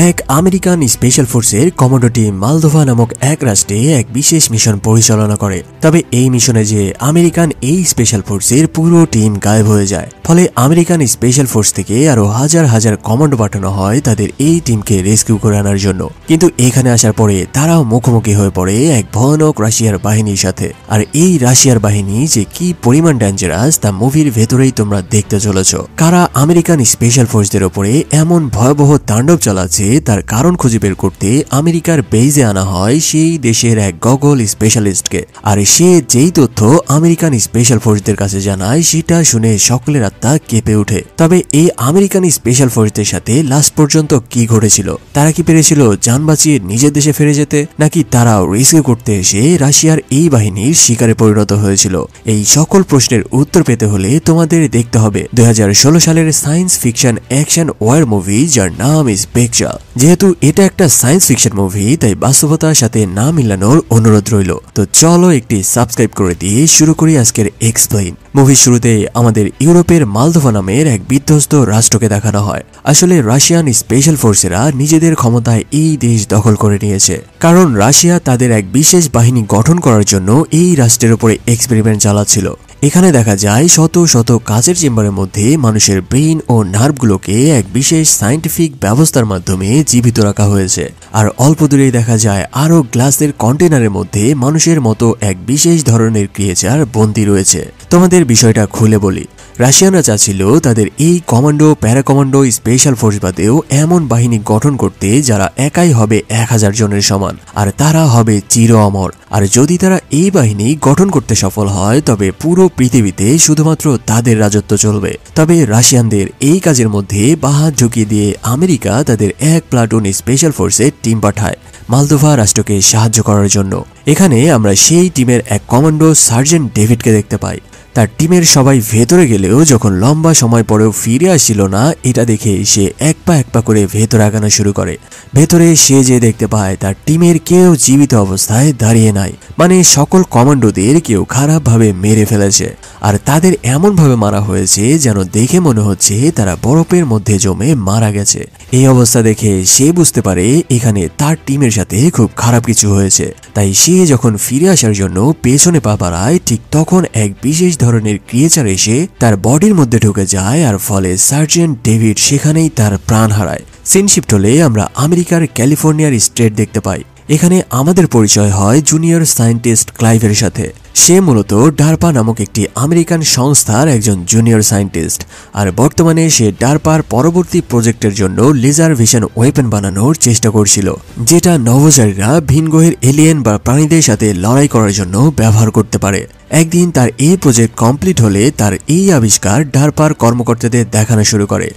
এক American special ফোর্সের commando team Moldova নামক এক রাষ্ট্রে এক বিশেষ মিশন পরিচালনা করে। তবে এই মিশনে যে আমেরিকান এই স্পেশাল ফোর্সের পুরো টিম গায়েব হয়ে যায়। ফলে আমেরিকান স্পেশাল ফোর্স থেকে আরো হাজার হাজার কমান্ডো পাঠানো হয় তাদের এই টিমকে রেস্কিউ করে আনার জন্য। কিন্তু এখানে আসার পরে তারাও মুখোমুখি হয়ে পড়ে এক ভয়ানক রাশিয়ার বাহিনীর সাথে। আর এই রাশিয়ার বাহিনী যে কি পরিমাণ ডেঞ্জারাস তা মুভির ভেতরেই তোমরা দেখতে চলেছ। কারা আমেরিকান স্পেশাল ফোর্সদের ওপরে এমন ভয়াবহ তাণ্ডব চালাচ্ছে তার কারণ খুঁজে বের করতে আমেরিকার বেইজে আনা হয় সেই দেশের এক গগল স্পেশালিস্টকে। আর সে যেই তথ্য আমেরিকান স্পেশাল ফোর্সদের কাছে জানায় সেটা শুনে সকলের আত্মা কেঁপে ওঠে। তবে এই আমেরিকান স্পেশাল ফোর্সদের সাথে লাস্ট পর্যন্ত কি ঘটেছিল? তারা কি পেরেছিল যান বাঁচিয়ে নিজের দেশে ফিরে যেতে, নাকি তারাও রেস্কিউ করতে এসে রাশিয়ার এই বাহিনীর শিকারে পরিণত হয়েছিল? এই সকল প্রশ্নের উত্তর পেতে হলে তোমাদের দেখতে হবে 2016 সালের science fiction action war movie যার নাম স্পেকট্রা। যেহেতু এটা একটা সায়েন্স ফিকশন মুভি তাই বাস্তবতার সাথে না মিলানোর অনুরোধ রইল। তো চলো একটি সাবস্ক্রাইব করে দিয়ে শুরু করি আজকের এক্সপ্লেইন। মুভির শুরুতে আমাদের ইউরোপের মালদোভা নামের এক বিধ্বস্ত রাষ্ট্রকে দেখানো হয়। আসলে রাশিয়ান স্পেশাল ফোর্সেরা নিজেদের ক্ষমতায় এই দেশ দখল করে নিয়েছে, কারণ রাশিয়া তাদের এক বিশেষ বাহিনী গঠন করার জন্য এই রাষ্ট্রের উপরে এক্সপেরিমেন্ট চালাচ্ছিল। এখানে দেখা যায় শত শত কাচের চেম্বারের মধ্যে মানুষের ব্রেইন ও নার্ভগুলোকে এক বিশেষ সায়েন্টিফিক ব্যবস্থার মাধ্যমে জীবিত রাখা হয়েছে। আর অল্প দূরেই দেখা যায় আরো গ্লাসের কন্টেনারের মধ্যে মানুষের মতো এক বিশেষ ধরনের ক্রিয়েচার বন্দী রয়েছে। তোমাদের বিষয়টা খুলে বলি, রাশিয়ানরা চাচ্ছিল তাদের এই কমান্ডো, প্যারাকমান্ডো, স্পেশাল ফোর্স বাদেও এমন বাহিনী গঠন করতে যারা একাই হবে 1000 জনের সমান, আর তারা হবে চির অমর। আর যদি তারা এই বাহিনী গঠন করতে সফল হয় তবে পুরো পৃথিবীতে শুধুমাত্র তাদের রাজত্ব চলবে। তবে রাশিয়ানদের এই কাজের মধ্যে বাহাত ঝুঁকিয়ে দিয়ে আমেরিকা তাদের এক প্লাটুন স্পেশাল ফোর্সের টিম পাঠায় মালদোভা রাষ্ট্রকে সাহায্য করার জন্য। এখানে আমরা সেই টিমের এক কমান্ডো সার্জেন্ট ডেভিডকে দেখতে পাই। তার টিমের সবাই ভেতরে গেলেও যখন লম্বা সময় পরেও ফিরে আসছিল না এটা দেখে সে এক পা করে ভেতরে আগানো শুরু করে। ভেতরে সে যে দেখতে পায় তার টিমের কেউ জীবিত অবস্থায় দাঁড়িয়ে নাই, মানে সকল কমান্ডোদের কেউ খারাপভাবে মেরে ফেলেছে। আর তাদের এমনভাবে মারা হয়েছে যেন দেখে মনে হচ্ছে তারা বরফের মধ্যে জমে মারা গেছে। এই অবস্থা দেখে সে বুঝতে পারে এখানে তার টিমের সাথে খুব খারাপ কিছু হয়েছে। তাই সে যখন ফিরে আসার জন্য পেছনে পা বাড়ায় ঠিক তখন এক বিশেষ ধরনের ক্রিয়েচার এসে তার বডির মধ্যে ঢুকে যায়, আর ফলে সার্জেন্ট ডেভিড সেখানেই তার প্রাণ হারায়। সিন শিফট হলে আমরা আমেরিকার ক্যালিফোর্নিয়ার স্টেট দেখতে পাই। এখানে আমাদের পরিচয় হয় জুনিয়র সায়েন্টিস্ট ক্লাইভের সাথে। সে মূলত ডারপা নামক একটি আমেরিকান সংস্থার একজন জুনিয়র সায়েন্টিস্ট, আর বর্তমানে সে ডারপার পরবর্তী প্রজেক্টের জন্য লেজার ভিশন ওয়েপন বানানোর চেষ্টা করছিল, যেটা নভোচারীরা ভিন গ্রহের এলিয়েন বা প্রাণীদের সাথে লড়াই করার জন্য ব্যবহার করতে পারে। একদিন তার এই প্রজেক্ট কমপ্লিট হলে তার এই আবিষ্কার ডারপার কর্মকর্তাদের দেখানো শুরু করে।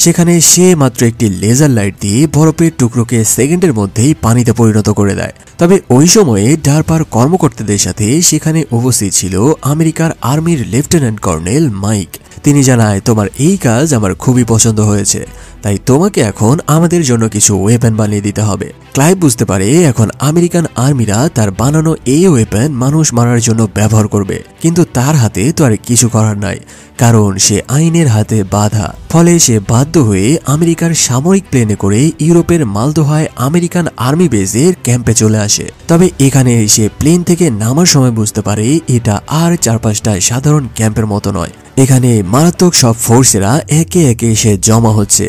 সেখানে সে মাত্র একটি লেজার লাইট দিয়ে বরফের টুকরোকে সেকেন্ডের মধ্যেই পানিতে পরিণত করে দেয়। তবে ওই সময়ে ডারপার কর্মকর্তাদের সাথে সেখানে উপস্থিত ছিল আমেরিকার আর্মির লেফটেন্যান্ট কর্নেল মাইক। তিনি জানায়, তোমার এই কাজ আমার খুবই পছন্দ হয়েছে, তাই তোমাকে এখন আমাদের জন্য কিছু ওয়েপন বানিয়ে দিতে হবে। ক্লাইভ বুঝতে পারে এখন আমেরিকান আর্মিরা তার বানানো এই ওয়েপন মানুষ মারার জন্য ব্যবহার করবে, কিন্তু তার হাতে তো আর কিছু করার নাই, কারণ সে আইনের হাতে বাধা। ফলে সে বাধ্য হয়ে আমেরিকার সামরিক প্লেনে করে ইউরোপের মালদোভায় আমেরিকান আর্মি বেজের ক্যাম্পে চলে আসে। তবে এখানে সে প্লেন থেকে নামার সময় বুঝতে পারে এটা আর 4-5টা সাধারণ ক্যাম্পের মতো নয়। এখানে মারাত্মক সব ফোর্সেরা একে একে এসে জমা হচ্ছে,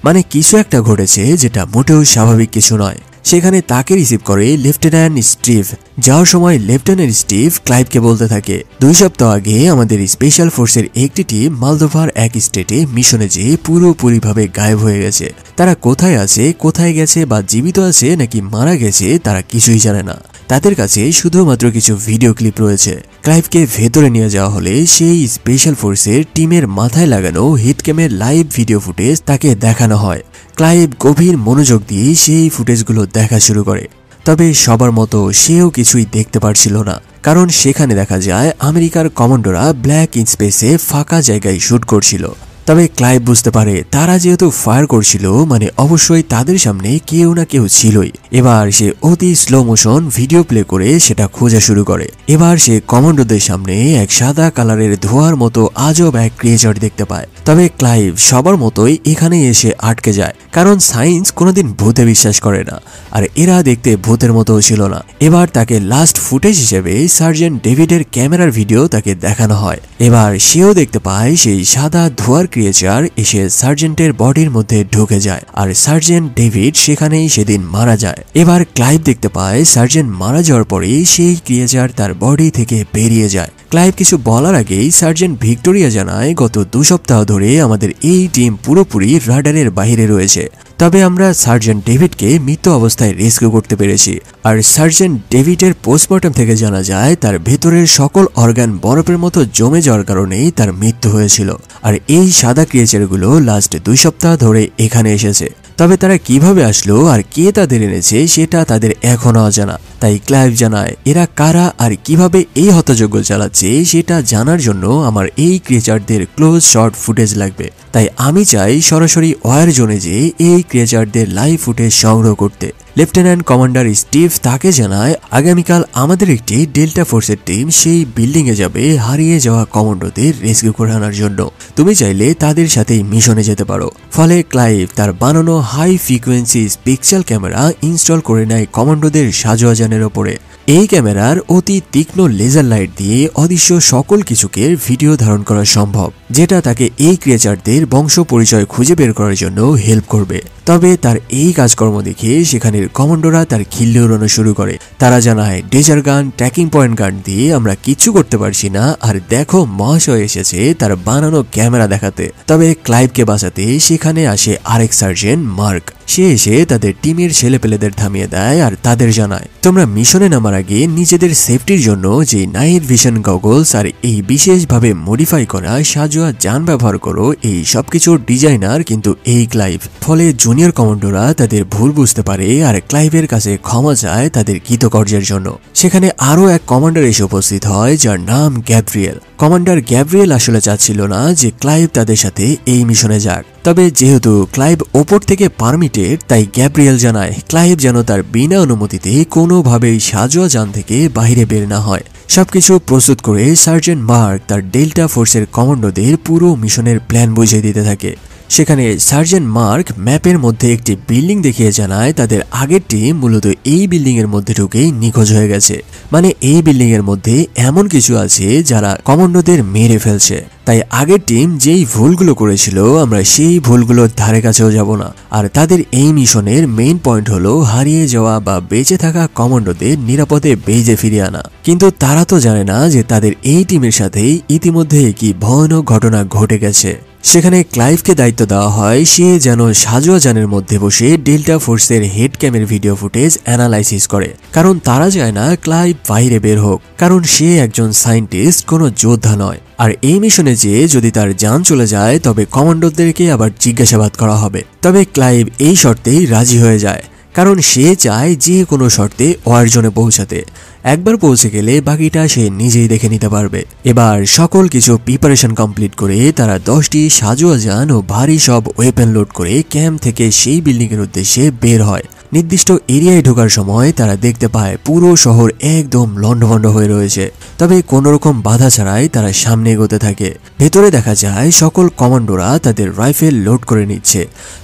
মানে কিছু একটা ঘটেছে যেটা মোটেও স্বাভাবিক কিছু নয়। সেখানে তাকে রিসিভ করে লেফটেন্যান্ট স্টিভ। যাওয়ার সময় লেফটেন্যান্ট স্টিভ ক্লাইভকে বলতে থাকে, 2 সপ্তাহ আগে আমাদের স্পেশাল ফোর্সের একটি টিম মালদোভার এক স্টেটে মিশনে যেয়ে পুরোপুরিভাবে গায়েব হয়ে গেছে। তারা কোথায় আছে, কোথায় গেছে, বা জীবিত আছে নাকি মারা গেছে তারা কিছুই জানে না। তাদের কাছে শুধুমাত্র কিছু ভিডিও ক্লিপ রয়েছে। ক্লাইভকে ভেতরে নিয়ে যাওয়া হলে সেই স্পেশাল ফোর্সের টিমের মাথায় লাগানো হিটক্যামের লাইভ ভিডিও ফুটেজ তাকে দেখানো হয়। ক্লাইভ গভীর মনোযোগ দিয়ে সেই ফুটেজগুলো দেখা শুরু করে। তবে সবার মতো সেও কিছুই দেখতে পারছিল না, কারণ সেখানে দেখা যায় আমেরিকার কমান্ডোরা ব্ল্যাক ইন স্পেসে ফাঁকা জায়গায় শুট করছিল। তবে ক্লাইভ বুঝতে পারে তারা যেহেতু ফায়ার করছিল মানে অবশ্যই তাদের সামনে কেউ না কেউ ছিলই। এবার সে অতি স্লো মোশন ভিডিও প্লে করে সেটা খোঁজা শুরু করে। এবার সে কমান্ডোদের সামনে এক সাদা কালারের ধোঁয়ার মতো আজব এক ক্রিয়েচার দেখতে পায়। তবে ক্লাইভ সবার মতোই এখানে এসে আটকে যায়, কারণ সায়েন্স কোনোদিন ভূতে বিশ্বাস করে না, আর এরা দেখতে ভূতের মতো ছিল না। এবার তাকে লাস্ট ফুটেজ হিসেবে সার্জেন্ট ডেভিডের ক্যামেরার ভিডিও তাকে দেখানো হয়। এবার সেও দেখতে পায় সেই সাদা ধোঁয়ার ক্রিয়েচার এসে সার্জেন্টের বডির মধ্যে ঢুকে যায়, আর সার্জেন্ট ডেভিড সেখানেই সেদিন মারা যায়। এবার ক্লাইভ দেখতে পায় সার্জেন্ট মারা যাওয়ার পরে সেই ক্রিয়েচার তার বডি থেকে বেরিয়ে যায়। ক্লাইভ কিছু বলার আগেই সার্জেন্ট ভিক্টোরিয়া জানায় গত 2 সপ্তাহ ধরে আমাদের এই টিম পুরোপুরি রাডারের বাইরে রয়েছে, তবে আমরা সার্জেন্ট ডেভিডকে মৃত অবস্থায় রেস্কিউ করতে পেরেছি। আর সার্জেন্ট ডেভিডের পোস্টমর্টম থেকে জানা যায় তার ভেতরের সকল অর্গান বরফের মতো জমে যাওয়ার কারণেই তার মৃত্যু হয়েছিল। আর এই সাদা ক্রিয়েচারগুলো লাস্ট 2 সপ্তাহ ধরে এখানে এসেছে, তবে তারা কিভাবে আসলো আর কে তাদের এনেছে সেটা তাদের এখনো অজানা। তাই ক্লাইভ জানায় এরা কারা আর কিভাবে এই হত্যাযজ্ঞ চালাচ্ছে সেটা জানার জন্য আমার এই ক্রিয়েচারদের ক্লোজ শর্ট ফুটেজ লাগবে। তাই আমি চাই সরাসরি ওয়ার জোনে যে এই ক্রিয়েচারদের লাইভ ফুটেজ সংগ্রহ করতে। লেফটেন্যান্ট কমান্ডার স্টিভ তাকে জানায় আগামীকাল আমাদের একটি ডেল্টা ফোর্সের টিম সেই বিল্ডিং এ যাবে হারিয়ে যাওয়া কমান্ডোদের রেস্কিউ করে আনার জন্য। তুমি চাইলে তাদের সাথেই মিশনে যেতে পারো। ফলে ক্লাইভ তার বানানো high frequency pixel camera install করে নেয় কমান্ডোদের সাজোয়াজানের ওপরে। এই ক্যামেরার অতি তীক্ষ্ণ লেজার লাইট দিয়ে অদৃশ্য সকল কিছুকে ভিডিও ধারণ করা সম্ভব, যেটা তাকে এই ক্রিয়েচারদের বংশ পরিচয় খুঁজে বের করার জন্য হেল্প করবে। তবে তার এই কাজকর্ম দেখে সেখানের কমান্ডোরা তার খিল্লি উড়ানো শুরু করে। তারা জানায় ডেজার গান, ট্র্যাকিং পয়েন্ট গান দিয়ে আমরা কিচ্ছু করতে পারছি না, আর দেখো মহাশয় এসেছে তার বানানো ক্যামেরা দেখাতে। তবে ক্লাইভকে বাঁচাতে সেখানে আসে আরেক সার্জেন্ট মার্ক। সে এসে তাদের টিমের ছেলেপেলেদের থামিয়ে দেয় আর তাদের জানায় তোমরা মিশনে নামার আগে নিজেদের সেফটির জন্য যে নাইট ভিশন গগলস আর এই বিশেষভাবে মডিফাই করা সাজোয়া যান ব্যবহার করো, এই সবকিছুর ডিজাইনার কিন্তু এই ক্লাইভ। ফলে জুনিয়র কমান্ডোরা তাদের ভুল বুঝতে পারে আর ক্লাইভের কাছে ক্ষমা চায় তাদের কৃতকার্যের জন্য। সেখানে আরো এক কমান্ডার এসে উপস্থিত হয় যার নাম গ্যাব্রিয়েল। কমান্ডার গ্যাব্রিয়েল আসলে চাচ্ছিল না যে ক্লাইভ তাদের সাথে এই মিশনে যাক, তবে যেহেতু ক্লাইভ ওপর থেকে পারমিটেড তাই গ্যাব্রিয়েল জানায় ক্লাইভ যেন তার বিনা অনুমতিতে কোনোভাবেই সাজোয়া যান থেকে বাইরে বের না হয়। সবকিছু প্রস্তুত করে সার্জেন্ট মার্ক তার ডেল্টা ফোর্সের কমান্ডোদের পুরো মিশনের প্ল্যান বুঝিয়ে দিতে থাকে। সেখানে সার্জেন্ট মার্ক ম্যাপের মধ্যে একটি বিল্ডিং দেখিয়ে জানায় তাদের আগের টিম মূলত এই বিল্ডিং এর মধ্যে ঢুকেই নিখোঁজ হয়ে গেছে। মানে এই বিল্ডিং এর মধ্যে এমন কিছু আছে যারা কমান্ডোদের মেরে ফেলছে। তাই আগের টিম যেই ভুলগুলো করেছিল আমরা সেই ভুলগুলোর ধারে কাছেও যাব না। আর তাদের এই মিশনের মেইন পয়েন্ট হলো হারিয়ে যাওয়া বা বেঁচে থাকা কমান্ডোদের নিরাপদে বেজে ফিরিয়ে আনা। কিন্তু তারা তো জানে না যে তাদের এই টিমের সাথেই ইতিমধ্যে কি ভয়ানক ঘটনা ঘটে গেছে। সেখানে ক্লাইভকে দায়িত্ব দেওয়া হয় সে যেন সাজোয়া যানের মধ্যে বসে ডেল্টা ফোর্সের হেড ক্যামের ভিডিও ফুটেজ অ্যানালাইসিস করে, কারণ তারা চায় না ক্লাইভ বাইরে বের হোক, কারণ সে একজন সায়েন্টিস্ট, কোনো যোদ্ধা নয়। আর এই মিশনে যে যদি তার জান চলে যায় তবে কমান্ডোদেরকে আবার জিজ্ঞাসাবাদ করা হবে। তবে ক্লাইভ এই শর্তেই রাজি হয়ে যায়, কারণ সে চায় যে কোনো শর্তে ওয়ার জোনে পৌঁছাতে। একবার পৌঁছে গেলে বাকিটা সে নিজেই দেখে নিতে পারবে। এবার সকল কিছু প্রিপারেশন কমপ্লিট করে তারা 10টি সাজোয়া যান ও ভারী সব ওয়েপেন লোড করে ক্যাম্প থেকে সেই বিল্ডিং এর উদ্দেশ্যে বের হয়। নির্দিষ্ট এরিয়ায় ঢোকার সময় তারা দেখতে পায় পুরো শহর একদম লন্ডভন্ড হয়ে রয়েছে। তবে কোনোরকম বাধা ছাড়াই তারা সামনে এগোতে থাকে। ভেতরে দেখা যায় সকল কমান্ডোরা তাদের রাইফেল লোড করে নিচ্ছে,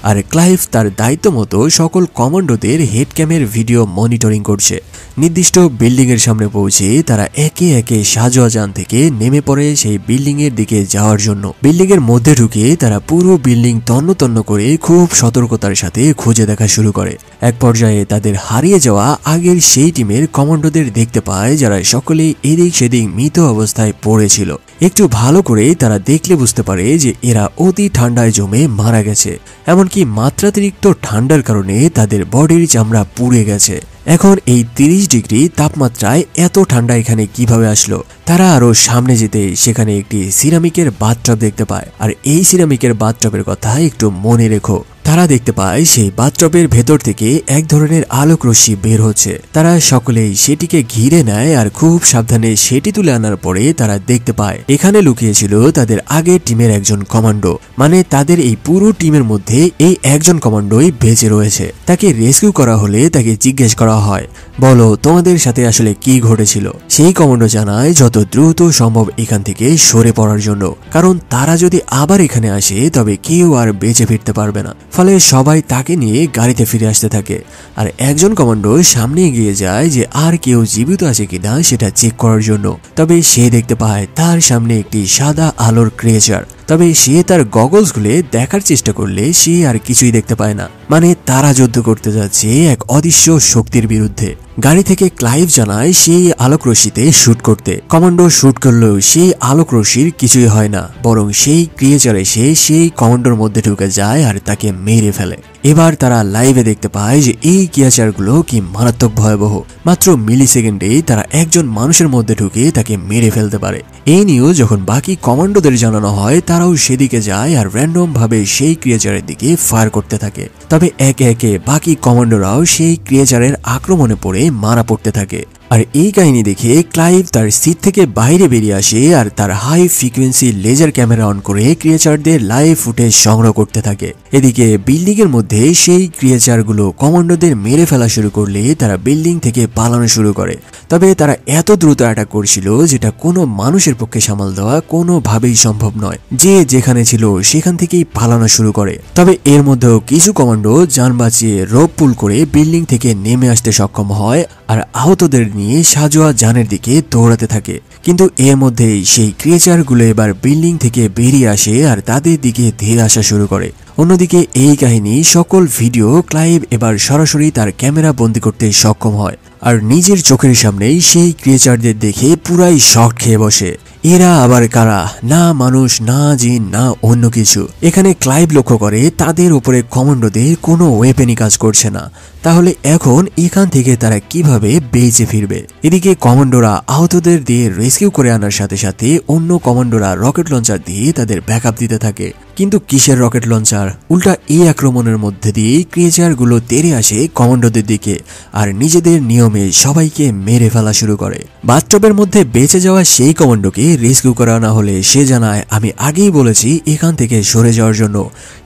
আর ক্লাইভ তার দায়িত্ব মতো সকল কমান্ডোদের হেড ক্যামের ভিডিও মনিটরিং করছে। নির্দিষ্ট বিল্ডিং এর সামনে পৌঁছে তারা একে একে সাজোয়া যান থেকে নেমে পড়ে সেই বিল্ডিং এর দিকে যাওয়ার জন্য। বিল্ডিং এর মধ্যে ঢুকে তারা পুরো বিল্ডিং তন্ন তন্ন করে খুব সতর্কতার সাথে খুঁজে দেখা শুরু করে। এক পর্যায়ে তাদের হারিয়ে যাওয়া আগের সেই টিমের কমান্ডোদের দেখতে পায় যারা সকলেই এদিক সেদিক মৃত অবস্থায় পড়েছিল। একটু ভালো করে তারা দেখলে বুঝতে পারে যে এরা অতি ঠান্ডায় জমে মারা গেছে। এমনকি মাত্রাতিরিক্ত ঠান্ডার কারণে তাদের বডির চামড়া পুড়ে গেছে। এখন এই 30 ডিগ্রি তাপমাত্রায় এত ঠান্ডা এখানে কিভাবে আসলো? তারা আরো সামনে যেতে সেখানে একটি সিরামিকের বাথটব দেখতে পায়। আর এই সিরামিকের বাথটবের কথা একটু মনে রেখো। তারা দেখতে পায় সেই বাথটবের ভেতর থেকে এক ধরনের আলোক রশ্মি বের হচ্ছে। তারা সকলেই সেটিকে ঘিরে নেয় আর খুব সাবধানে সেটি তুলে আনার পরে তারা দেখতে পায় এখানে লুকিয়েছিল তাদের আগের টিমের একজন কমান্ডো। মানে তাদের এই পুরো টিমের মধ্যে এই একজন কমান্ডোই বেঁচে রয়েছে। তাকে রেস্কিউ করা হলে তাকে জিজ্ঞেস করা হয়, বলো তোমাদের সাথে আসলে কি ঘটেছিল? সেই কমান্ডো জানায় যত দ্রুত সম্ভব এখান থেকে সরে পড়ার জন্য, কারণ তারা যদি আবার এখানে আসে তবে কেউ আর বেঁচে ফিরতে পারবে না। ফলে সবাই তাকে নিয়ে গাড়িতে ফিরে আসতে থাকে। আর একজন কমান্ডো সামনে এগিয়ে যায় যে আর কেউ জীবিত আছে কিনা সেটা চেক করার জন্য। তবে সে দেখতে পায় তার সামনে একটি সাদা আলোর ক্রিয়েচার। তবে সে তার গগলস খুলে দেখার চেষ্টা করলে সে আর কিছুই দেখতে পায় না। মানে তারা যুদ্ধ করতে যাচ্ছে এক অদৃশ্য শক্তির বিরুদ্ধে। গাড়ি থেকে ক্লাইভ জানায় সেই আলোক রশ্মিতে শুট করতে। কমান্ডো শুট করলেও সেই আলোক রশ্মির কিছুই হয় না, বরং সেই ক্রিয়েচার এসে সেই কমান্ডোর মধ্যে ঢুকে যায় আর তাকে মেরে ফেলে। এবার তারা লাইভে দেখতে পায় যে এই ক্রিয়েচারগুলো কি মারাত্মক ভয়াবহ। মাত্র মিলি সেকেন্ডেই তারা একজন মানুষের মধ্যে ঢুকে তাকে মেরে ফেলতে পারে। এই নিউজ যখন বাকি কমান্ডোদের জানানো হয় তারাও সেদিকে যায় আর র্যান্ডম ভাবে সেই ক্রিয়েচারের দিকে ফায়ার করতে থাকে। তবে একে একে বাকি কমান্ডোরাও সেই ক্রিয়েচারের আক্রমণে পড়ে মারা পড়তে থাকে। আর এই কাহিনী দেখে ক্লাইভ তার সিট থেকে বাইরে বেরিয়ে আসে আর তার high frequency laser camera on করে ক্রিয়েচারদের লাইভ ফুটেজ সংগ্রহ করতে থাকে। এদিকে বিল্ডিং এর মধ্যে সেই ক্রিয়েচারগুলো কমান্ডোদের মেরে ফেলা শুরু করলে তারা বিল্ডিং থেকে পালানো শুরু করে। তবে তারা এত দ্রুত অ্যাটাক করছিল যেটা কোনো মানুষের পক্ষে সামাল দেওয়া কোনোভাবেই সম্ভব নয়। যে যেখানে ছিল সেখান থেকেই পালানো শুরু করে। তবে এর মধ্যেও কিছু কমান্ডো যান বাঁচিয়ে রোপ পুল করে বিল্ডিং থেকে নেমে আসতে সক্ষম হয় আর আহতদের নিয়ে সাজোয়া জানের দিকে দৌড়াতে থাকে। কিন্তু এর মধ্যেই সেই ক্রিয়েচারগুলো এবার বিল্ডিং থেকে বেরিয়ে আসে আর তাদের দিকে ধেয়ে আসা শুরু করে। অন্যদিকে এই কাহিনী সকল ভিডিও ক্লাইভ এবার সরাসরি তার ক্যামেরা বন্দি করতে সক্ষম হয় আর নিজের চোখের সামনেই সেই ক্রিয়েচারদের দেখে পুরাই শক খেয়ে বসে। এরা আবার কারা? না মানুষ, না জিন, না অন্য কিছু। এখানে ক্লাইভ লক্ষ্য করে তাদের উপরে কমান্ডোদের কোনো ওয়েপেনই কাজ করছে না। তাহলে এখন এখান থেকে তারা কিভাবে বেঁচে ফিরবে? এদিকে কমান্ডোরা আহতদের দিয়ে রেস্কিউ করে আনার সাথে সাথে অন্য কমান্ডোরা রকেট লঞ্চার দিয়ে তাদের ব্যাকআপ দিতে থাকে। কিন্তু কিসের রকেট লঞ্চার? উল্টা এই আক্রমণের মধ্যে দিয়ে ক্রিয়েচারগুলো তেড়ে আসে কমান্ডোদের দিকে আর নিজেদের নিয়মে সবাইকে মেরে ফেলা শুরু করে। বাথটবের মধ্যে বেঁচে যাওয়া সেই কমান্ডোকে রেস্কিউ করা না হলে সে জানায়, আমি আগেই বলেছি এখান থেকে সরে যাওয়ার জন্য।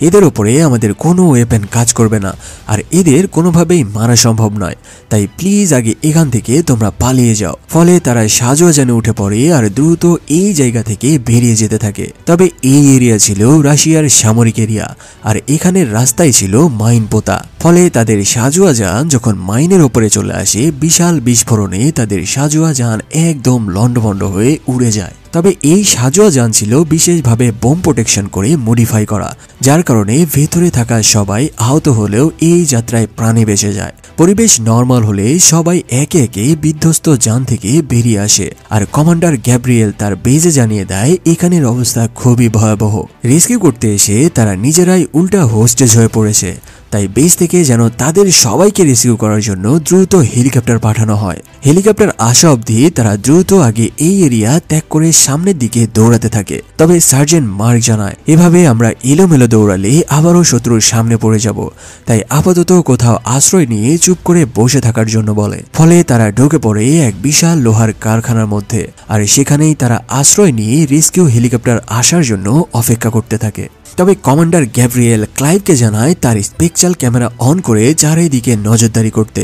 এদের উপরে আমাদের কোনো ওয়েপেন কাজ করবে না আর এদের কোনোভাবেই মারা সম্ভব নয়। তাই প্লিজ আগে এখান থেকে তোমরা পালিয়ে যাও। ফলে তারা সাজোয়া জানে উঠে পড়ে আর দ্রুত এই জায়গা থেকে বেরিয়ে যেতে থাকে। তবে এই এরিয়া ছিল রাশিয়ার সামরিক এরিয়া আর এখানের রাস্তায় ছিল মাইন পোতা। ফলে তাদের সাজোয়া যান যখন মাইনের উপরে চলে আসে বিশাল বিস্ফোরণে তাদের সাজোয়া যান একদম লন্ডভন্ড হয়ে উড়ে যায়। তবে এই সাজোয়া যান ছিল বিশেষভাবে বোম প্রোটেকশন করে মডিফাই করা, যার কারণে ভেতরে থাকা সবাই আহত হলেও এই যাত্রায় প্রাণে বেঁচে যায়। পরিবেশ নর্মাল হলে সবাই একে একে বিধ্বস্ত যান থেকে বেরিয়ে আসে আর কমান্ডার গ্যাব্রিয়েল তার বেজে জানিয়ে দেয় এখানের অবস্থা খুবই ভয়াবহ। রেস্কিউ করতে এসে তারা নিজেরাই উল্টা হোস্টেজ হয়ে পড়েছে। তাই বেস থেকে যেন তাদের সবাইকে রেস্কিউ করার জন্য দ্রুত হেলিকপ্টার পাঠানো হয়। হেলিকপ্টার আসা অবধি তারা দ্রুত আগে এই এরিয়া ত্যাগ করে সামনের দিকে দৌড়াতে থাকে। তবে সার্জেন্ট মার্ক জানায়, এভাবে আমরা এলোমেলো দৌড়ালে আবারও শত্রুর সামনে পড়ে যাব। তাই আপাতত কোথাও আশ্রয় নিয়ে চুপ করে বসে থাকার জন্য বলে। ফলে তারা ঢুকে পড়ে এক বিশাল লোহার কারখানার মধ্যে আর সেখানেই তারা আশ্রয় নিয়ে রেস্কিউ হেলিকপ্টার আসার জন্য অপেক্ষা করতে থাকে। তবে কমান্ডার গ্যাব্রিয়েল ক্লাইভকে জানায় তার স্পেকচাল ক্যামেরা অন করে চারিদিকে নজরদারি করতে।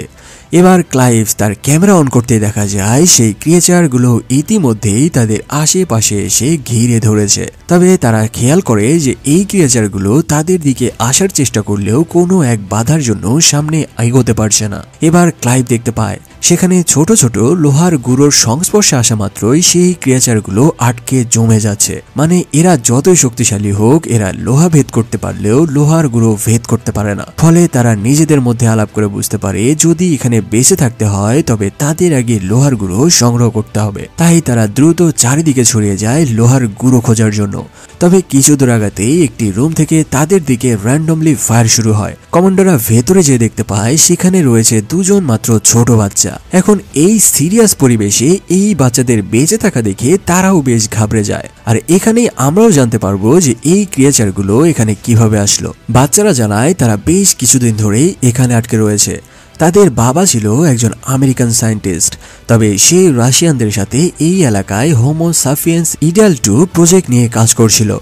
এবার ক্লাইভ তার ক্যামেরা অন করতে দেখা যায় সেই ক্রিয়েচারগুলো ইতিমধ্যেই তাদের আশেপাশে এসে ঘিরে ধরেছে। তবে তারা খেয়াল করে যে এই ক্রিয়েচারগুলো তাদের দিকে আসার চেষ্টা করলেও কোনো এক বাধার জন্য সামনে এগোতে পারছে না। এবার ক্লাইভ দেখতে পায় সেখানে ছোট ছোট লোহার গুঁড়োর সংস্পর্শে আসা মাত্রই সেই ক্রিয়েচারগুলো আটকে জমে যাচ্ছে। মানে এরা যতই শক্তিশালী হোক, এরা লোহা ভেদ করতে পারলেও লোহার গুঁড়ো ভেদ করতে পারে না। ফলে তারা নিজেদের মধ্যে আলাপ করে বুঝতে পারে যদি এখানে বেঁচে থাকতে হয় তবে তাদের আগে লোহার গুঁড়ো সংগ্রহ করতে হবে। তাই তারা দ্রুত চারিদিকে ছড়িয়ে যায় লোহার গুঁড়ো খোঁজার জন্য। তবে কিছু দূর আগাতেই একটি রুম থেকে তাদের দিকে র্যান্ডমলি ফায়ার শুরু হয়। কমান্ডোরা ভেতরে যেয়ে দেখতে পায় সেখানে রয়েছে দুজন মাত্র ছোট বাচ্চা। এখন এই সিরিয়াস পরিবেশে এই বাচ্চাদের বেঁচে থাকা দেখে তারাও বেশ ঘাবড়ে যায়। আর এখানেই আমরাও জানতে পারবো যে এই ক্রিয়েচারগুলো এখানে কিভাবে আসলো। বাচ্চারা জানায় তারা বেশ কিছুদিন ধরেই এখানে আটকে রয়েছে। তাদের বাবা ছিল একজন আমেরিকান সায়েন্টিস্ট, তবে সে রাশিয়ানদের সাথে এই এলাকায় হোমো সাপিয়েন্স ইডিয়াল 2 প্রজেক্ট নিয়ে কাজ করছিল।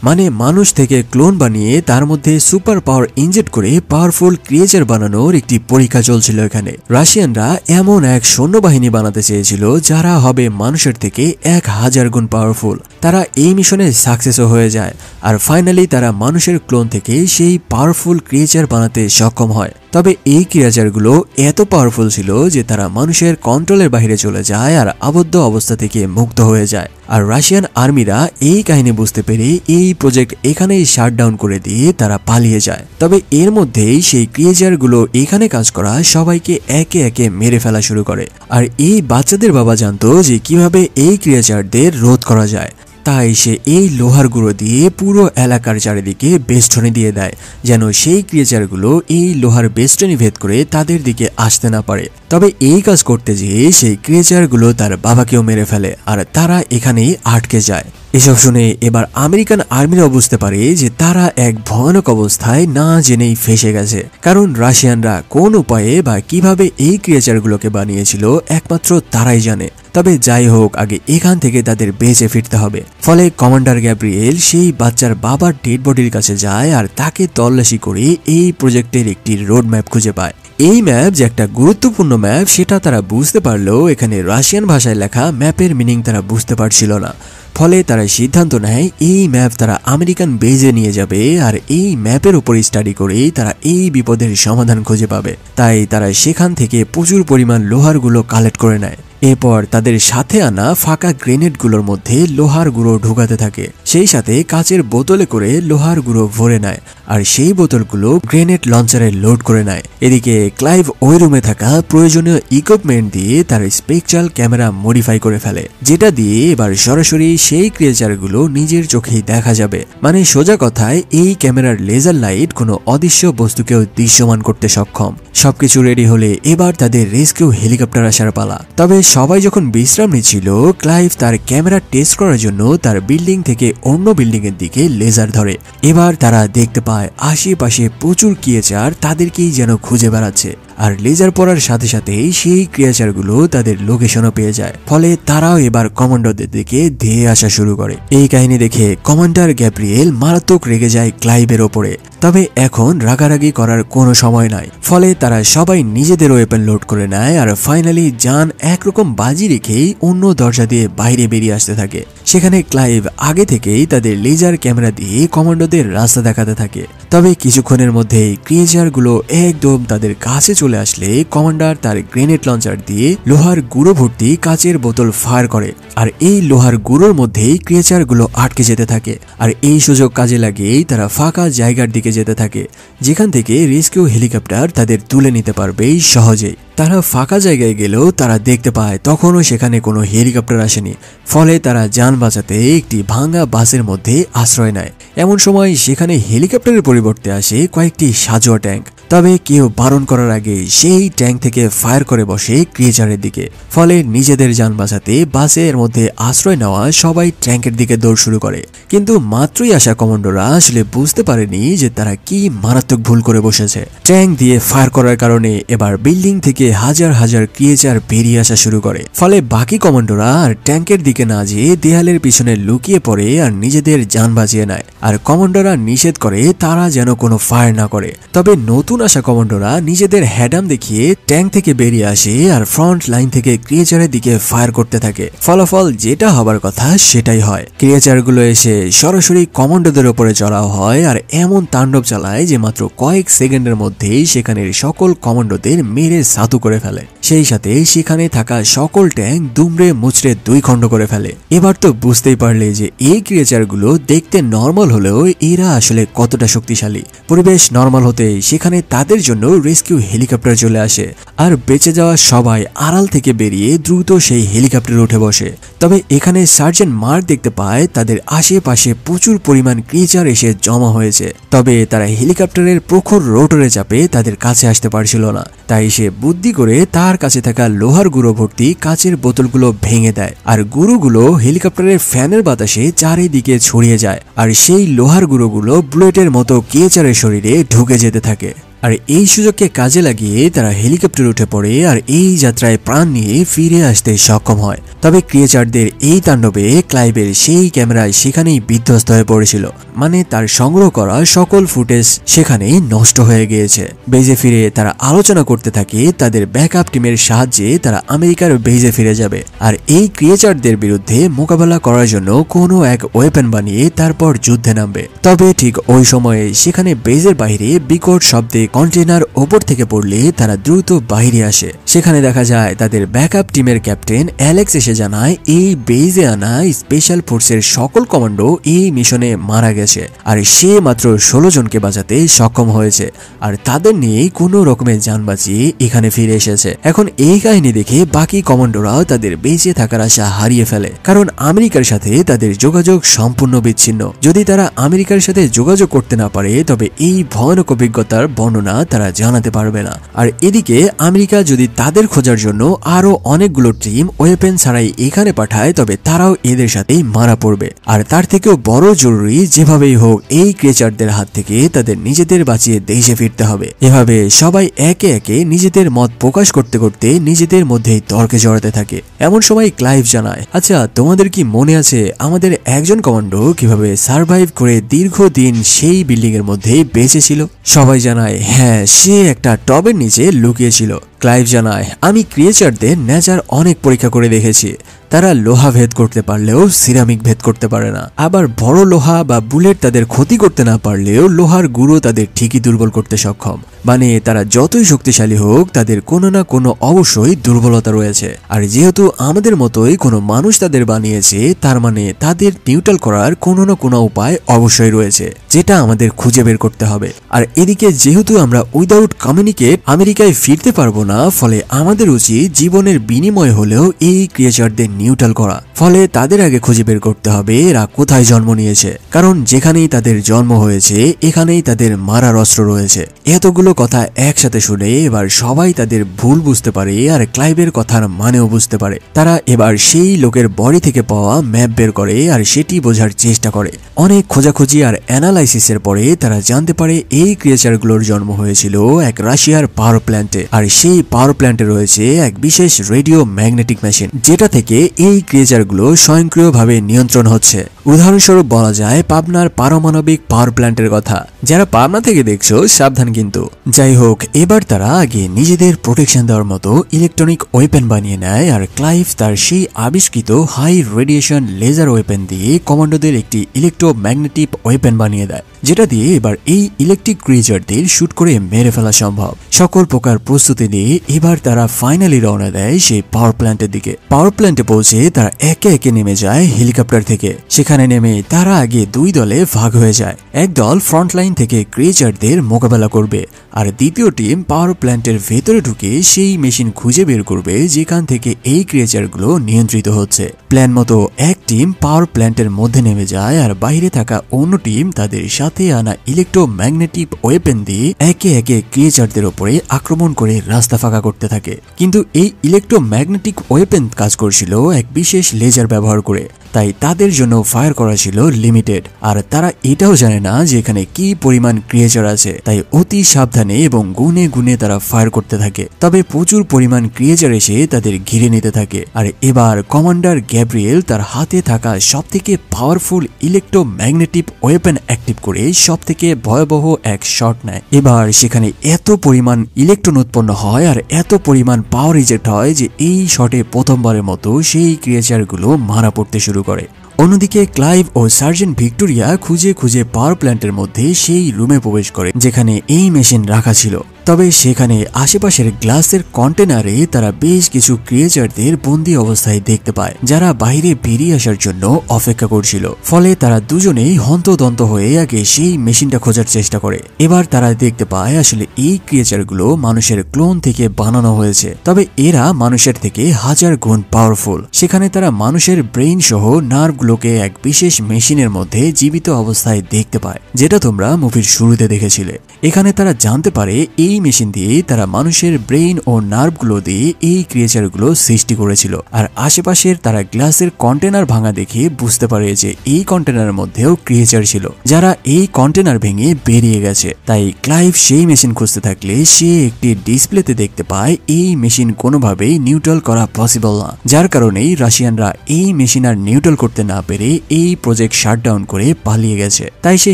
মানে মানুষ থেকে ক্লোন বানিয়ে তার মধ্যে সুপার পাওয়ার ইনজেক্ট করে পাওয়ারফুল ক্রিয়েচার বানানোর একটি পরীক্ষা চলছিল এখানে। রাশিয়ানরা এমন এক সৈন্যবাহিনী বানাতে চেয়েছিল যারা হবে মানুষের থেকে 1000 গুণ পাওয়ারফুল। তারা এই মিশনে সাকসেসও হয়ে যায় আর ফাইনালি তারা মানুষের ক্লোন থেকে সেই পাওয়ারফুল ক্রিয়েচার বানাতে সক্ষম হয়। তবে এই ক্রিয়েচারগুলো এত পাওয়ারফুল ছিল যে তারা মানুষের কন্ট্রোলের বাইরে চলে যায় আর আবদ্ধ অবস্থা থেকে মুক্ত হয়ে যায়। আর রাশিয়ান আর্মিরা এই কাহিনী বুঝতে পেরে এই প্রজেক্ট এখানেই শাটডাউন করে দিয়ে তারা পালিয়ে যায়। তবে এর মধ্যেই সেই ক্রিয়েচারগুলো এখানে কাজ করা সবাইকে একে একে মেরে ফেলা শুরু করে। আর এই বাচ্চাদের বাবা জানতো যে কিভাবে এই ক্রিয়েচারদের রোধ করা যায়। তাই সে এই লোহার গুঁড়ো দিয়ে পুরো এলাকার চারিদিকে বেষ্টনী দিয়ে দেয় যেন সেই ক্রিয়েচারগুলো এই লোহার বেষ্টনী ভেদ করে তাদের দিকে আসতে না পারে। তবে এই কাজ করতে যেয়ে সেই ক্রিয়েচারগুলো তার বাবাকেও মেরে ফেলে আর তারা এখানেই আটকে যায়। এসব শুনে এবার আমেরিকান আর্মিরাও বুঝতে পারে যে তারা এক ভয়ানক অবস্থায় না জেনেই ফেসে গেছে। কারণ রাশিয়ানরা কোন উপায়ে বা কিভাবে এই ক্রিয়েচারগুলোকে বানিয়েছিল একমাত্র তারাই জানে। তবে যাই হোক, আগে এখান থেকে তাদের বেঁচে ফিরতে হবে। ফলে কমান্ডার গ্যাব্রিয়েল সেই বাচ্চার বাবার ডেড বডির কাছে যায় আর তাকে তল্লাশি করে এই প্রজেক্টের একটি রোড ম্যাপ খুঁজে পায়। এই ম্যাপ যে একটা গুরুত্বপূর্ণ ম্যাপ সেটা তারা বুঝতে পারলেও এখানে রাশিয়ান ভাষায় লেখা ম্যাপের মিনিং তারা বুঝতে পারছিল না। ফলে তারা সিদ্ধান্ত নেয় এই ম্যাপ তারা আমেরিকান বেজে নিয়ে যাবে আর এই ম্যাপের উপর স্টাডি করেই তারা এই বিপদের সমাধান খুঁজে পাবে। তাই তারা সেখান থেকে প্রচুর পরিমাণ লোহারগুলো কালেক্ট করে নেয়। এরপর তাদের সাথে আনা ফাঁকা গ্রেনেডগুলোর মধ্যে লোহার গুঁড়ো ঢুকাতে থাকে। সেই সাথে কাচের বোতলে করে লোহার গুঁড়ো ভরে নেয় আর সেই বোতলগুলো গ্রেনেড লঞ্চারে লোড করে নেয়। এদিকে ক্লাইভ ওই রুমে থাকা প্রয়োজনীয় ইকুইপমেন্ট দিয়ে তার স্পেকট্রাল ক্যামেরা মডিফাই করে ফেলে, যেটা দিয়ে এবার সরাসরি সেই ক্রিয়েচারগুলো নিজের চোখেই দেখা যাবে। মানে সোজা কথায় এই ক্যামেরার লেজার লাইট কোনো অদৃশ্য বস্তুকেও দৃশ্যমান করতে সক্ষম। সবকিছু রেডি হলে এবার তাদের রেস্কিউ হেলিকপ্টার আসার পালা। তবে সবাই যখন বিশ্রাম নিচ্ছিল, ক্লাইভ তার ক্যামেরা টেস্ট করার জন্য তার বিল্ডিং থেকে অন্য বিল্ডিং এর দিকে লেজার ধরে। এবার তারা দেখতে পায় আশেপাশে প্রচুর ক্রিয়েচার তাদেরকেই যেন খুঁজে বেড়াচ্ছে আর লেজার পড়ার সাথে সাথেই সেই ক্রিয়েচারগুলো তাদের লোকেশনও পেয়ে যায়। ফলে তারাও এবার কমান্ডারদের দিকে ধেয়ে আসা শুরু করে। এই কাহিনী দেখে কমান্ডার গ্যাব্রিয়েল মারাত্মক রেগে যায় ক্লাইভের ওপরে। তবে এখন রাগারাগি করার কোনো সময় নাই। ফলে তারা সবাই নিজেদের ওয়েপন লোড করে নেয় আর ফাইনালি যান একরকম বাজি রেখেই অন্য দরজা দিয়ে বাইরে বেরিয়ে আসতে থাকে। সেখানে ক্লাইভ আগে থেকেই তাদের লেজার ক্যামেরা দিয়ে কমান্ডোদের রাস্তা দেখাতে থাকে। তবে কিছুক্ষণের মধ্যেই ক্রিয়েচারগুলো একদম তাদের কাছে চলে আসলে কমান্ডার তার গ্রেনেড লঞ্চার দিয়ে লোহার গুঁড়ো ভর্তি কাচের বোতল ফায়ার করে আর এই লোহার গুঁড়োর মধ্যেই ক্রিয়েচারগুলো আটকে যেতে থাকে। আর এই সুযোগ কাজে লাগিয়েই তারা ফাঁকা জায়গার দিকে যেতে থাকে যেখান থেকে রেস্কিউ হেলিকপ্টার তাদের তুলে নিতে পারবে সহজেই। তারা ফাঁকা জায়গায় গেলেও তারা দেখতে পায় তখনও সেখানে কোনো হেলিকপ্টার আসেনি। ফলে তারা যান বাঁচাতে একটি ভাঙা বাসের মধ্যে আশ্রয় নেয়। এমন সময় সেখানে হেলিকপ্টারের পরিবর্তে আসে কয়েকটি সাজোয়া ট্যাঙ্ক। তবে কেউ বারণ করার আগে সেই ট্যাঙ্ক থেকে ফায়ার করে বসে ক্রিয়েচারের দিকে। ফলে নিজেদের যান বাঁচাতে বাসের মধ্যে আশ্রয় নেওয়া সবাই ট্যাঙ্কের দিকে দৌড় শুরু করে। কিন্তু মাত্রই আসা কমান্ডোরা আসলে বুঝতে পারেনি যে তারা কি মারাত্মক ভুল করে বসেছে। ট্যাঙ্ক দিয়ে ফায়ার করার কারণে এবার বিল্ডিং থেকে হাজার হাজার ক্রিয়েচার বেরিয়ে আসা শুরু করে। ফলে বাকি কমান্ডোরা আর ট্যাঙ্কের দিকে না যেয়ে দেয়ালের পিছনে লুকিয়ে পড়ে আর নিজেদের যান বাঁচিয়ে নেয়। আর কমান্ডোরা নিষেধ করে তারা যেন কোনো ফায়ার না করে। তবে নতুন আসা কমান্ডোরা নিজেদের হ্যাডাম দেখিয়ে ট্যাঙ্ক থেকে বেরিয়ে আসে আর ফ্রন্ট লাইন থেকে ক্রিয়েচারের দিকে ফায়ার করতে থাকে। ফলাফল যেটা হবার কথা সেটাই হয়। ক্রিয়েচারগুলো এসে সরাসরি কমান্ডোদের উপরে চড়াও হয় আর এমন তাণ্ডব চালায় যে মাত্র কয়েক সেকেন্ডের মধ্যেই সেখানের সকল কমান্ডোদের মেরে সাতু করে ফেলে। সেই সাথে সেখানে থাকা সকল ট্যাঙ্ক দুমড়ে মুচড়ে দুই খণ্ড করে ফেলে। এবার তো বুঝতেই পারলে যে এই ক্রিয়েচারগুলো দেখতে নর্মাল হলেও এরা আসলে কতটা শক্তিশালী। পরিবেশ নর্মাল হতে সেখানে তাদের জন্য রেস্কিউ হেলিকপ্টার চলে আসে আর বেঁচে যাওয়া সবাই আড়াল থেকে বেরিয়ে দ্রুত সেই হেলিকপ্টারে উঠে বসে। তবে এখানে সার্জেন্ট মার্ক দেখতে পায় তাদের আশেপাশে প্রচুর পরিমাণ ক্রিয়েচার এসে জমা হয়েছে। তবে তারা হেলিকপ্টারের প্রখর রোটরে চাপে তাদের কাছে আসতে পারছিল না। তাই সে বুদ্ধি করে তার কাছে থাকা লোহার গুঁড়ো ভর্তি কাচের বোতলগুলো ভেঙে দেয় আর গুঁড়োগুলো হেলিকপ্টারের ফ্যানের বাতাসে চারিদিকে ছড়িয়ে যায় আর সেই লোহার গুঁড়োগুলো বুলেটের মতো ক্রিয়েচারের শরীরে ঢুকে যেতে থাকে। আর এই সুযোগকে কাজে লাগিয়ে তারা হেলিকপ্টারে উঠে পড়ে আর এই যাত্রায় প্রাণ নিয়ে ফিরে আসতে সক্ষম হয়। তবে ক্রিয়েচারদের এই তাণ্ডবে ক্লাইভের সেই ক্যামেরায় সেখানেই বিধ্বস্ত হয়ে পড়েছিল। মানে তার সংগ্রহ করা সকল ফুটেজ সেখানেই নষ্ট হয়ে গিয়েছে। বেজে ফিরে তারা আলোচনা করতে থাকে তাদের ব্যাকআপ টিমের সাহায্যে তারা আমেরিকার বেজে ফিরে যাবে আর এই ক্রিয়েচারদের বিরুদ্ধে মোকাবেলা করার জন্য কোনো এক ওয়েপন বানিয়ে তারপর যুদ্ধে নামবে। তবে ঠিক ওই সময়ে সেখানে বেজের বাইরে বিকট শব্দে কন্টেনার ওপর থেকে পড়লে তারা দ্রুত বাইরে আসে। সেখানে দেখা যায় তাদের ব্যাকআপ টিমের ক্যাপ্টেন অ্যালেক্স এসে জানায় এই বেজে আনা স্পেশাল ফোর্সের সকল কমান্ডো এই মিশনে মারা গেছে আর সে মাত্র 16 জনকে বাঁচাতে সক্ষম হয়েছে আর তাদের নিয়ে কোনো রকমের যান বাঁচিয়ে এখানে ফিরে এসেছে। এখন এই কাহিনী দেখে বাকি কমান্ডোরাও তাদের বেঁচে থাকার আশা হারিয়ে ফেলে, কারণ আমেরিকার সাথে তাদের যোগাযোগ সম্পূর্ণ বিচ্ছিন্ন। যদি তারা আমেরিকার সাথে যোগাযোগ করতে না পারে তবে এই ভয়ানক অভিজ্ঞতার বর্ণনা তারা জানাতে পারবে না। আর এদিকে আমেরিকা যদি তাদের খোঁজার জন্য আরো অনেকগুলো টিম ওয়েপেন ছাড়াই এখানে পাঠায় তবে তারাও এদের সাথেই মারা পড়বে। আর তার থেকেও বড় জরুরি যেভাবেই হোক এই ক্রিয়েচারদের হাত থেকে তাদের নিজেদের বাঁচিয়ে দেশে ফিরতে হবে। এভাবে সবাই একে একে নিজেদের মত প্রকাশ করতে করতে নিজেদের মধ্যেই তর্কে জড়াতে থাকে। এমন সময় ক্লাইভ জানায়, আচ্ছা তোমাদের কি মনে আছে আমাদের একজন কমান্ডো কিভাবে সার্ভাইভ করে দীর্ঘদিন সেই বিল্ডিং এর মধ্যে বেঁচে ছিল? সবাই জানায় হ্যাঁ, সে একটা টবের নিচে লুকিয়েছিল। ক্লাইভ জানায় আমি ক্রিয়েচারদের নেচার অনেক পরীক্ষা করে দেখেছি, তারা লোহা ভেদ করতে পারলেও সিরামিক ভেদ করতে পারে না। আবার বড় লোহা বা বুলেট তাদের ক্ষতি করতে না পারলেও লোহার গুঁড়ো তাদের ঠিকই দুর্বল করতে সক্ষম। মানে তারা যতই শক্তিশালী হোক তাদের কোনো না কোনো অবশ্যই দুর্বলতা রয়েছে। আর যেহেতু আমাদের মতোই কোনো মানুষ তাদের বানিয়েছে তার মানে তাদের নিউট্রাল করার কোনো না কোনো উপায় অবশ্যই রয়েছে, যেটা আমাদের খুঁজে বের করতে হবে। আর এদিকে যেহেতু আমরা উইদাউট কমিউনিকেট আমেরিকায় ফিরতে পারবো না, ফলে আমাদের উচিত জীবনের বিনিময় হলেও এই ক্রিয়েচারদের নিউট্রাল করা। ফলে তাদের আগে খুঁজে বের করতে হবে এরা কোথায় জন্ম নিয়েছে, কারণ যেখানেই তাদের জন্ম হয়েছে এখানেই তাদের মারার অস্ত্র রয়েছে। এতগুলো কথা একসাথে শুনে এবার সবাই তাদের ভুল বুঝতে পারে আর ক্লাইভের কথার মানেও বুঝতে পারে। তারা এবার সেই লোকের বডি থেকে পাওয়া ম্যাপ বের করে আর সেটি বোঝার চেষ্টা করে। অনেক খোঁজাখুঁজি আর অ্যানালাইসিসের পরে তারা জানতে পারে এই ক্রিয়েচারগুলোর জন্ম হয়েছিল এক রাশিয়ার পাওয়ার প্ল্যান্টে। আর সেই পাওয়ার প্ল্যান্টে রয়েছে এক বিশেষ রেডিও ম্যাগনেটিক মেশিন, যেটা থেকে এই ক্রিয়েচারগুলো স্বয়ংক্রিয়ভাবে নিয়ন্ত্রণ হচ্ছে। উদাহরণস্বরূপ বলা যায় পাবনার পারমাণবিক পাওয়ার প্ল্যান্টের কথা। যারা পাবনা থেকে দেখছো সাবধান কিন্তু। যাই হোক, এবার তারা আগে নিজেদের প্রোটেকশন দেওয়ার মতো ইলেকট্রনিক ওয়েপেন বানিয়ে নেয় আর ক্লাইভ তার সেই আবিষ্কৃত হাই রেডিয়েশন লেজার ওয়েপেন দিয়ে কমান্ডোদের একটি ইলেকট্রোম্যাগনেটিক ওয়েপেন বানিয়ে দেয়, যেটা দিয়ে এবার এই ইলেকট্রিক ক্রিয়েচারদের শুট করে মেরে ফেলা সম্ভব। সকল প্রকার প্রস্তুতি নিয়ে এবার তারা ফাইনালি রওনা দেয় সেই পাওয়ার প্ল্যান্টের দিকে। পাওয়ার প্ল্যান্টে পৌঁছে তারা একে একে নেমে যায় হেলিকপ্টার থেকে। সেখানে নেমে তারা আগে দুই দলে ভাগ হয়ে যায়। এক দল ফ্রন্টলাইন থেকে ক্রিয়েচারদের মোকাবেলা করবে আর দ্বিতীয় টিম পাওয়ার প্ল্যান্টের ভেতরে ঢুকে সেই মেশিন খুঁজে বের করবে যেখান থেকে এই ক্রিয়েচারগুলো নিয়ন্ত্রিত হচ্ছে। প্ল্যান মতো এক টিম পাওয়ার প্ল্যান্টের মধ্যে নেমে যায় আর বাইরে থাকা অন্য টিম তাদের সাথে আনা ইলেকট্রোম্যাগনেটিক ওয়েপেন দিয়ে একে একে ক্রিয়েচারদের উপরে আক্রমণ করে রাস্তা ফাঁকা করতে থাকে। কিন্তু এই ইলেকট্রোম্যাগনেটিক ওয়েপেন কাজ করছিল এক বিশেষ লেজার ব্যবহার করে। তাই তাদের জন্য ফায়ার করা ছিল লিমিটেড। আর তারা এটাও জানে না যে এখানে কি পরিমাণ ক্রিয়েচার আছে, তাই অতি সাবধানে এবং গুনে গুনে তারা ফায়ার করতে থাকে। তবে প্রচুর পরিমাণ ক্রিয়েচার এসে তাদের ঘিরে নিতে থাকে। আর এবার কমান্ডার গ্যাব্রিয়েল তার হাতে থাকা সবথেকে পাওয়ারফুল ইলেকট্রোম্যাগনেটিক ওয়েপন অ্যাক্টিভ করে সবথেকে ভয়াবহ এক শট নেয়। এবার সেখানে এত পরিমাণ ইলেকট্রন উৎপন্ন হয় আর এত পরিমাণ পাওয়ার রিজেক্ট হয় যে এই শটে প্রথমবারের মতো সেই ক্রিয়েচারগুলো মারা পড়তে শুরু করে। অন্যদিকে ক্লাইভ ও সার্জেন্ট ভিক্টোরিয়া খুঁজে খুঁজে পাওয়ার প্ল্যান্টের মধ্যে সেই রুমে প্রবেশ করে যেখানে এই মেশিন রাখা ছিল। তবে সেখানে আশেপাশের গ্লাসের কন্টেনারে তারা বেশ কিছু ক্রিয়েচারদের বন্দি অবস্থায় দেখতে পায়, যারা বাইরে বেরিয়ে আসার জন্য অপেক্ষা করছিল। ফলে তারা দুজনেই হন্তদন্ত হয়ে আগে সেই মেশিনটা খোঁজার চেষ্টা করে। এবার তারা দেখতে পায় আসলে এই ক্রিয়েচারগুলো মানুষের ক্লোন থেকে বানানো হয়েছে, তবে এরা মানুষের থেকে 1000 গুণ পাওয়ারফুল। সেখানে তারা মানুষের ব্রেইন সহ নার্ভগুলোকে এক বিশেষ মেশিনের মধ্যে জীবিত অবস্থায় দেখতে পায়, যেটা তোমরা মুভির শুরুতে দেখেছিলে। এখানে তারা জানতে পারে এই মেশিন দিয়ে তারা মানুষের ব্রেইন ও নার্ভগুলো দিয়ে এই ক্রিয়েচারগুলো সৃষ্টি করেছিল। আর আশেপাশের তারা গ্লাসের কন্টেনার ভাঙা দেখে বুঝতে পারে যে এই কন্টেনারের মধ্যেও ক্রিয়েচার ছিল, যারা এই কন্টেনার ভেঙে বেরিয়ে গেছে। তাই ক্লাইভ সেই মেশিন খুঁজতে থাকলে সে একটি ডিসপ্লেতে দেখতে পায় এই মেশিন কোনোভাবেই নিউট্রাল করা পসিবল না, যার কারণেই রাশিয়ানরা এই মেশিন আর নিউট্রাল করতে না পেরে এই প্রজেক্ট শাটডাউন করে পালিয়ে গেছে। তাই সে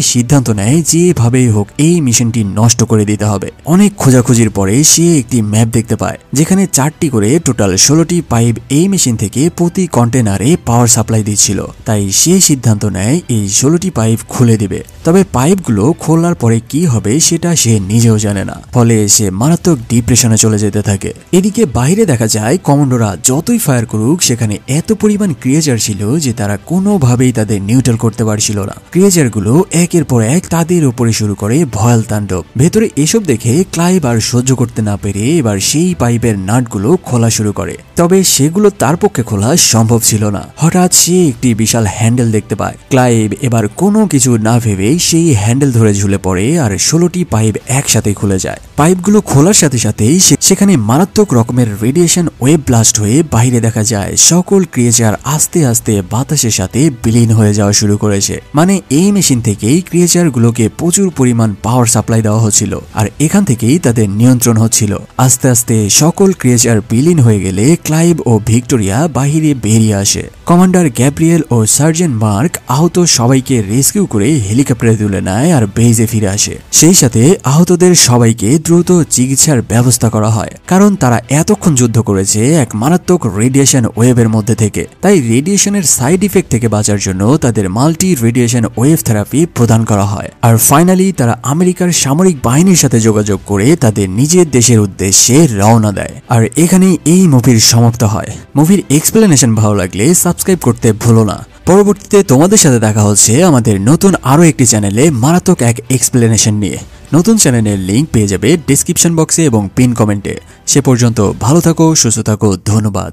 সিদ্ধান্ত নেয় যেভাবেই হোক এই মিশনটি নষ্ট করে দিতে হবে। অনেক খোঁজাখুঁজির পরে সে একটি ম্যাপ দেখতে পায় যেখানে 4টি করে টোটাল 16টি পাইপ এই মেশিন থেকে প্রতি কন্টেনারে পাওয়ার সাপ্লাই দিচ্ছিল। তাই সে সিদ্ধান্ত নেয় এই 16টি পাইপ খুলে দিবে। তবে পাইপগুলো খোলার পরে কি হবে সেটা সে নিজেও জানে না, ফলে সে মারাত্মক ডিপ্রেশনে চলে যেতে থাকে। এদিকে বাইরে দেখা যায় কমান্ডোরা যতই ফায়ার করুক সেখানে এত পরিমাণ ক্রিয়েচার ছিল যে তারা কোনোভাবেই তাদের নিউট্রাল করতে পারছিল না। ক্রিয়েচারগুলো একের পর এক তাদের উপরে শুরু করে ভয়াল তাণ্ডব। ভেতরে এসব দেখে ক্লাইভ আর সহ্য করতে না পেরে এবার সেই পাইপের নাটগুলো খোলা শুরু করে। তবে সেগুলো তার পক্ষে খোলা সম্ভব ছিল না। হঠাৎ সে একটি বিশাল হ্যান্ডেল দেখতে পায়। ক্লাইভ এবার কোনো কিছু না ভেবে সেই হ্যান্ডেল ধরে ঝুলে পড়ে আর 16টি পাইপ একসাথে খুলে যায়। পাইপগুলো খোলার সাথে সাথেই সেখানে মারাত্মক রকমের রেডিয়েশন ওয়েভ ব্লাস্ট হয়ে বাইরে দেখা যায় সকল ক্রিয়েচার আস্তে আস্তে বাতাসের সাথে বিলীন হয়ে যাওয়া শুরু করেছে। মানে এই মেশিন থেকেই ক্রিয়েচারগুলোকে প্রচুর পরিমাণ পাওয়ার সাপ্লাই দেওয়া হচ্ছিল আর এখান থেকেই তাদের নিয়ন্ত্রণ হচ্ছিল। আস্তে আস্তে সকল ক্রিয়েচার বিলীন হয়ে গেলে ক্লাইভ ও ভিক্টোরিয়া বাহিরে বেরিয়ে আসে। কমান্ডার গ্যাব্রিয়েল ও সার্জেন্ট মার্ক আহত সবাইকে রেস্কিউ করে হেলিকপ্টারে তুলে নেয় আর বেজে ফিরে আসে। সেই সাথে আহতদের সবাইকে দ্রুত চিকিৎসার ব্যবস্থা করা হয়, কারণ তারা এতক্ষণ যুদ্ধ করেছে এক মারাত্মক রেডিয়েশন ওয়েভের মধ্যে থেকে। তাই রেডিয়েশনের সাইড ইফেক্ট থেকে বাঁচার জন্য তাদের মাল্টি রেডিয়েশন ওয়েভ থেরাপি প্রদান করা হয়। আর ফাইনালি তারা আমেরিকার সামরিক বাহিনীর সাথে যোগাযোগ করে তাদের নিজের দেশের উদ্দেশ্যে রওনা দেয়। আর এখানেই এই মুভির সমাপ্ত হয়। মুভির এক্সপ্লেনেশন ভালো লাগলে সাবস্ক্রাইব করতে ভুলো না। পরবর্তীতে তোমাদের সাথে দেখা হচ্ছে আমাদের নতুন আরো একটি চ্যানেলে মারাত্মক এক এক্সপ্লেনেশন নিয়ে। নতুন চ্যানেলের লিংক পেয়ে যাবে ডেসক্রিপশন বক্সে এবং পিন কমেন্টে। সে পর্যন্ত ভালো থাকো, সুস্থ থাকো, ধন্যবাদ।